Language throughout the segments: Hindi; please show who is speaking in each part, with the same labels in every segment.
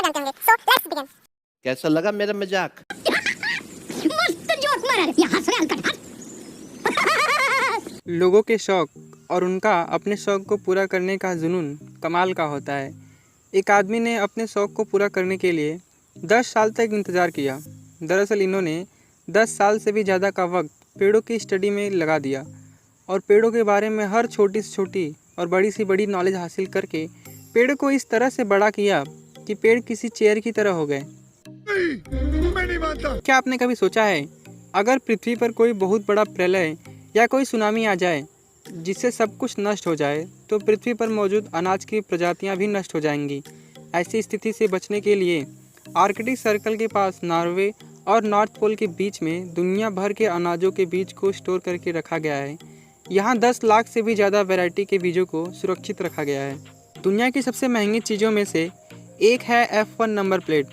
Speaker 1: जानते होंगे। So let's begin.
Speaker 2: कैसा लगा मेरा मजाक?
Speaker 1: मस्त जोक मारा रे, हंस रहे अंकल।
Speaker 3: लोगों के शौक और उनका अपने शौक को पूरा करने का जुनून कमाल का होता है। एक आदमी ने अपने शौक को पूरा करने के लिए 10 साल तक इंतज़ार किया। दरअसल इन्होंने 10 साल से भी ज़्यादा का वक्त पेड़ों की स्टडी में लगा दिया और पेड़ों के बारे में हर छोटी से छोटी और बड़ी से बड़ी नॉलेज हासिल करके पेड़ को इस तरह से बड़ा किया कि पेड़ किसी चेयर की तरह हो गए।
Speaker 4: मैं नहीं मानता।
Speaker 3: क्या आपने कभी सोचा है अगर पृथ्वी पर कोई बहुत बड़ा प्रलय या कोई सुनामी आ जाए जिससे सब कुछ नष्ट हो जाए तो पृथ्वी पर मौजूद अनाज की प्रजातियां भी नष्ट हो जाएंगी। ऐसी स्थिति से बचने के लिए आर्कटिक सर्कल के पास नॉर्वे और नॉर्थ पोल के बीच में दुनिया भर के अनाजों के बीज को स्टोर करके रखा गया है। यहाँ 10 लाख से भी ज़्यादा वैरायटी के बीजों को सुरक्षित रखा गया है। दुनिया की सबसे महंगी चीज़ों में से एक है F1 नंबर प्लेट।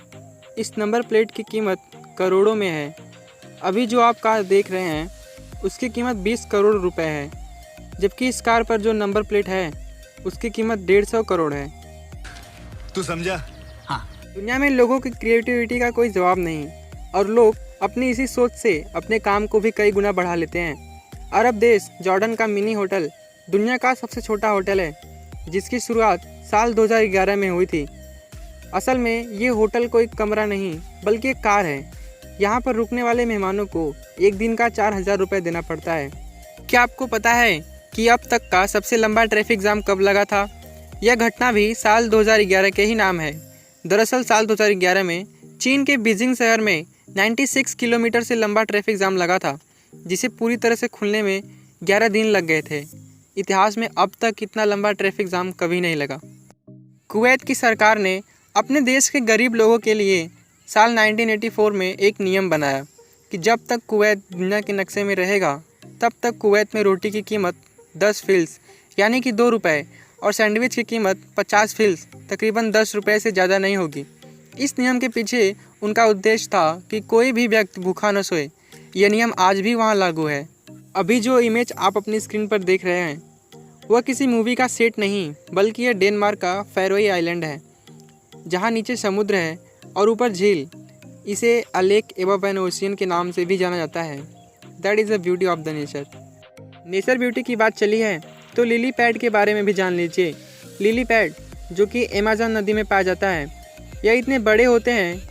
Speaker 3: इस नंबर प्लेट की कीमत करोड़ों में है। अभी जो आप कार देख रहे हैं उसकी कीमत 20 करोड़ रुपए है, जबकि इस कार पर जो नंबर प्लेट है उसकी कीमत 150 करोड़ है।
Speaker 4: तू समझा?
Speaker 3: हाँ। दुनिया में लोगों की क्रिएटिविटी का कोई जवाब नहीं और लोग अपनी इसी सोच से अपने काम को भी कई गुना बढ़ा लेते हैं। अरब देश जॉर्डन का मिनी होटल दुनिया का सबसे छोटा होटल है, जिसकी शुरुआत साल 2011 में हुई थी। असल में ये होटल कोई कमरा नहीं बल्कि एक कार है। यहाँ पर रुकने वाले मेहमानों को एक दिन का 4,000 रुपये देना पड़ता है। क्या आपको पता है कि अब तक का सबसे लंबा ट्रैफिक जाम कब लगा था? यह घटना भी साल 2011 के ही नाम है। दरअसल साल 2011 में चीन के बीजिंग शहर में 96 किलोमीटर से लंबा ट्रैफिक जाम लगा था, जिसे पूरी तरह से खुलने में 11 दिन लग गए थे। इतिहास में अब तक इतना लंबा ट्रैफिक जाम कभी नहीं लगा। कुवैत की सरकार ने अपने देश के गरीब लोगों के लिए साल 1984 में एक नियम बनाया कि जब तक कुवैत दुनिया के नक्शे में रहेगा तब तक कुवैत में रोटी की कीमत 10 फिल्स यानी कि 2 रुपये और सैंडविच की कीमत 50 फिल्स तकरीबन 10 रुपये से ज़्यादा नहीं होगी। इस नियम के पीछे उनका उद्देश्य था कि कोई भी व्यक्ति भूखा न सोए। यह नियम आज भी वहाँ लागू है। अभी जो इमेज आप अपनी स्क्रीन पर देख रहे हैं वह किसी मूवी का सेट नहीं बल्कि यह डेनमार्क का फैरोई आइलैंड है, जहाँ नीचे समुद्र है और ऊपर झील। इसे अ लेक एबव एन ओशियन के नाम से भी जाना जाता है। That is the beauty of the nature. Nature beauty की बात चली है तो लिली पैड के बारे में भी जान लीजिए। लिली पैड जो कि अमेज़न नदी में पाया जाता है, यह इतने बड़े होते हैं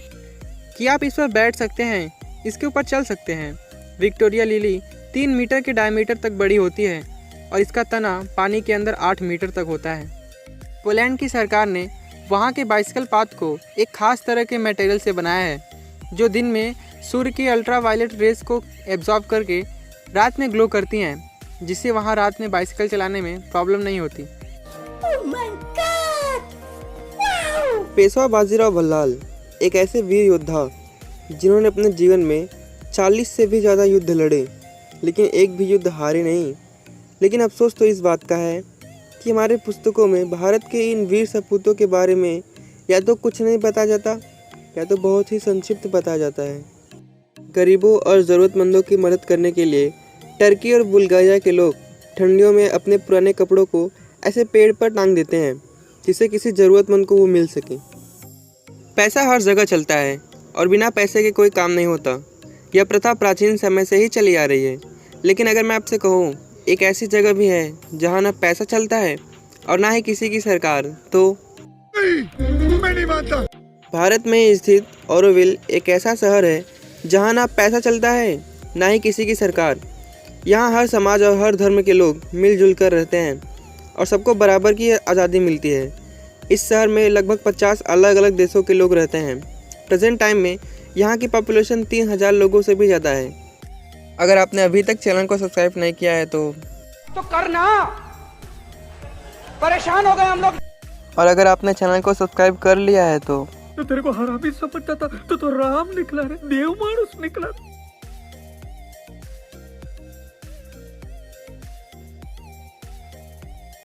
Speaker 3: कि आप इस पर बैठ सकते हैं, इसके ऊपर चल सकते हैं। विक्टोरिया लिली 3 मीटर के डायमीटर तक बड़ी होती है और इसका तना पानी के अंदर 8 मीटर तक होता है। पोलैंड की सरकार ने वहाँ के बाइसिकल पाथ को एक खास तरह के मटेरियल से बनाया है जो दिन में सूर्य की अल्ट्रावायलेट रेस को एब्जॉर्ब करके रात में ग्लो करती हैं, जिससे वहाँ रात में बाइसिकल चलाने में प्रॉब्लम नहीं होती।
Speaker 5: पेशवा बाजीराव बल्लाल एक ऐसे वीर योद्धा जिन्होंने अपने जीवन में 40 से भी ज़्यादा युद्ध लड़े, लेकिन एक भी युद्ध हारे नहीं। लेकिन अफसोस तो इस बात का है कि हमारे पुस्तकों में भारत के इन वीर सपूतों के बारे में या तो कुछ नहीं बताया जाता या तो बहुत ही संक्षिप्त बताया जाता है। गरीबों और ज़रूरतमंदों की मदद करने के लिए टर्की और बुल्गारिया के लोग ठंडियों में अपने पुराने कपड़ों को ऐसे पेड़ पर टांग देते हैं जिससे किसी ज़रूरतमंद को वो मिल सके। पैसा हर जगह चलता है और बिना पैसे के कोई काम नहीं होता। यह प्रथा प्राचीन समय से ही चली आ रही है। लेकिन अगर मैं आपसे कहूँ एक ऐसी जगह भी है जहाँ ना पैसा चलता है और ना ही किसी की सरकार, तो
Speaker 4: मैं नहीं मानता।
Speaker 5: भारत में स्थित ऑरोविल एक ऐसा शहर है जहाँ ना पैसा चलता है ना ही किसी की सरकार। यहाँ हर समाज और हर धर्म के लोग मिलजुल कर रहते हैं और सबको बराबर की आज़ादी मिलती है। इस शहर में लगभग 50 अलग अलग देशों के लोग रहते हैं। प्रेजेंट टाइम में यहाँ की पॉपुलेशन 3,000 लोगों से भी ज़्यादा है। अगर आपने अभी तक चैनल को सब्सक्राइब नहीं किया है तो
Speaker 6: करना, परेशान हो गए हम लोग।
Speaker 5: और अगर आपने चैनल को सब्सक्राइब कर लिया है तो
Speaker 4: तेरे को हरामी समझता था तो राम निकला रे, देव मानुस निकला।